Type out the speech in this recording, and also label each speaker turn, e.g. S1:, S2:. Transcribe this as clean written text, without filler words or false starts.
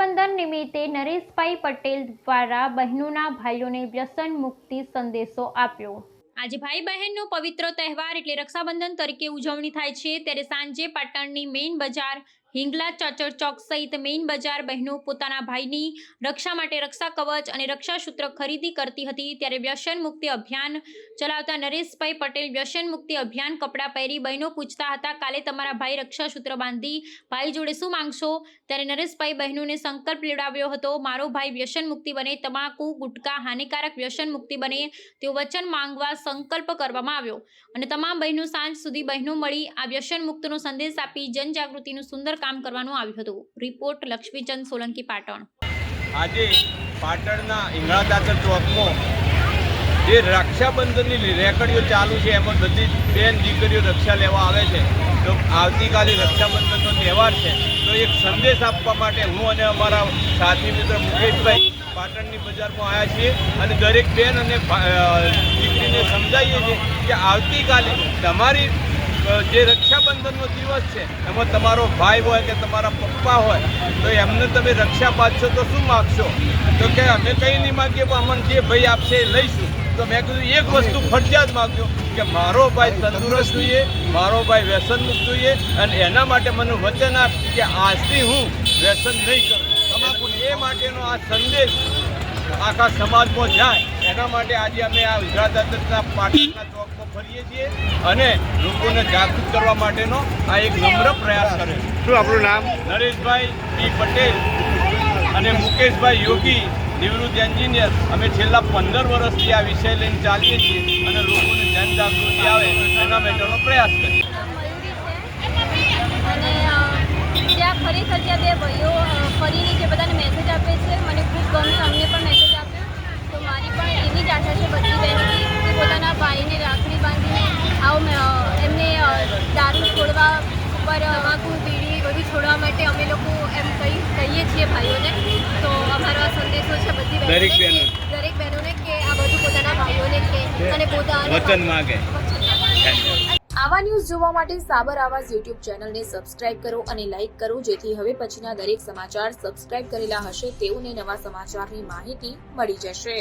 S1: રક્ષાબંધન નિમિત્તે નરેશભાઈ પટેલ દ્વારા બહેનોના ભાઈઓને વ્યસન મુક્તિ સંદેશો આપ્યો। આજે ભાઈ બહેનનો પવિત્ર તહેવાર એટલે રક્ષાબંધન તરીકે ઉજવણી થાય છે, ત્યારે સાંજે પાટણની મેઇન બજાર હિંગલા ચાચર ચોક સહિત મેઇન બજાર બહેનો પોતાના ભાઈની રક્ષા માટે રક્ષા કવચ અને રક્ષાસૂત્ર ખરીદી કરતી હતી। ત્યારે વ્યસન મુક્તિ અભિયાન ચલાવતા નરેશભાઈ પટેલ વ્યસન મુક્તિ અભિયાન કપડાં પહેરી બહેનો પૂછતા હતા, કાલે તમારા ભાઈ રક્ષાસૂત્ર બાંધી ભાઈ જોડે શું માંગશો? ત્યારે નરેશભાઈ બહેનોને સંકલ્પ લેવડાવ્યો હતો, મારો ભાઈ વ્યસન મુક્તિ બને, તમાકુ ગુટકા હાનિકારક વ્યસન મુક્તિ બને તેવો વચન માંગવા સંકલ્પ કરવામાં આવ્યો અને તમામ બહેનો સાંજ સુધી બહેનો મળી આ વ્યસન મુક્તનો સંદેશ આપી જનજાગૃતિનું સુંદર કામ કરવાનું આવ્યું હતું। રિપોર્ટ લક્ષ્મીચંદ સોલંકી, પાટણ।
S2: આજે પાટણના હિંગળા ચાચર ચોકમાં જે રક્ષાબંધનની રેકડીઓ ચાલુ છે, એમાં બધી બેન દીકરીઓ રક્ષા લેવા આવે છે। તો આવતીકાલે રક્ષાબંધનનો તહેવાર છે, તો એક સંદેશ આપવા માટે હું અને અમારા સાથી મિત્ર મુકેશભાઈ પાટણની બજારમાં આવ્યા છીએ અને દરેક બેન અને દીકરીને સમજાવીએ છીએ કે આવતીકાલે તમારી જે રક્ષાબંધનનો દિવસ છે એમાં તમારો ભાઈ હોય કે તમારા પપ્પા હોય તો એમને તમે રક્ષા બાંધશો તો શું માગશો? તો કે અમે કંઈ નહીં માગીએ, પણ અમને જે ભાઈ આપશે એ લઈશું। તો મેં કીધું એક વસ્તુ ફરજિયાત માગજો કે મારો ભાઈ તંદુરસ્ત જોઈએ, મારો ભાઈ વ્યસન મુક્ત જોઈએ અને એના માટે મને વચન આપ કે આજથી હું વ્યસન નહીં કરું તમાકુ। એ માટેનો આ સંદેશ આખા સમાજમાં જાય એના માટે આજે અમે આ હિંગળા ચાચરના પાટણના ચોકમાં ફરીએ છીએ અને લોકોને જાગૃત કરવા માટેનો આ એક નમ્ર પ્રયાસ કર્યો।
S3: શું આપણું નામ?
S2: નરેશભાઈ પી પટેલ અને મુકેશભાઈ યોગી, નિવૃત્ત એન્જિનિયર। અમે છેલ્લા 15 વર્ષથી આ વિષય લઈને ચાલીએ છીએ અને લોકોને જનજાગૃતિ આવે એના માટેનો પ્રયાસ કરીએ।
S4: ખરેખર ત્યાં બે ભાઈઓ ફરીને જે બધાને મેસેજ આપે છે મને ખૂબ ગમ્યું, અમને પણ મેસેજ આપ્યો। તો મારી પણ એવી જ આશા છે બધી બહેનોની કે પોતાના ભાઈને રાખડી બાંધીને એમને દારૂ છોડવા ઉપર તમાકુ બીડી બધું છોડવા માટે અમે લોકો એમ કહીએ છીએ ભાઈઓને। તો અમારો આ સંદેશો છે બધી દરેક બહેનોને કે આ બધું પોતાના ભાઈઓને કે અને પોતાના
S2: વચન માગે।
S5: આવા ન્યૂઝ જોવા માટે સાબર આવાઝ યુટ્યુબ ચેનલને સબસ્ક્રાઇબ કરો અને લાઇક કરો, જેથી હવે પછીના દરેક સમાચાર સબસ્ક્રાઇબ કરેલા હશે તેઓને નવા સમાચારની માહિતી મળી જશે।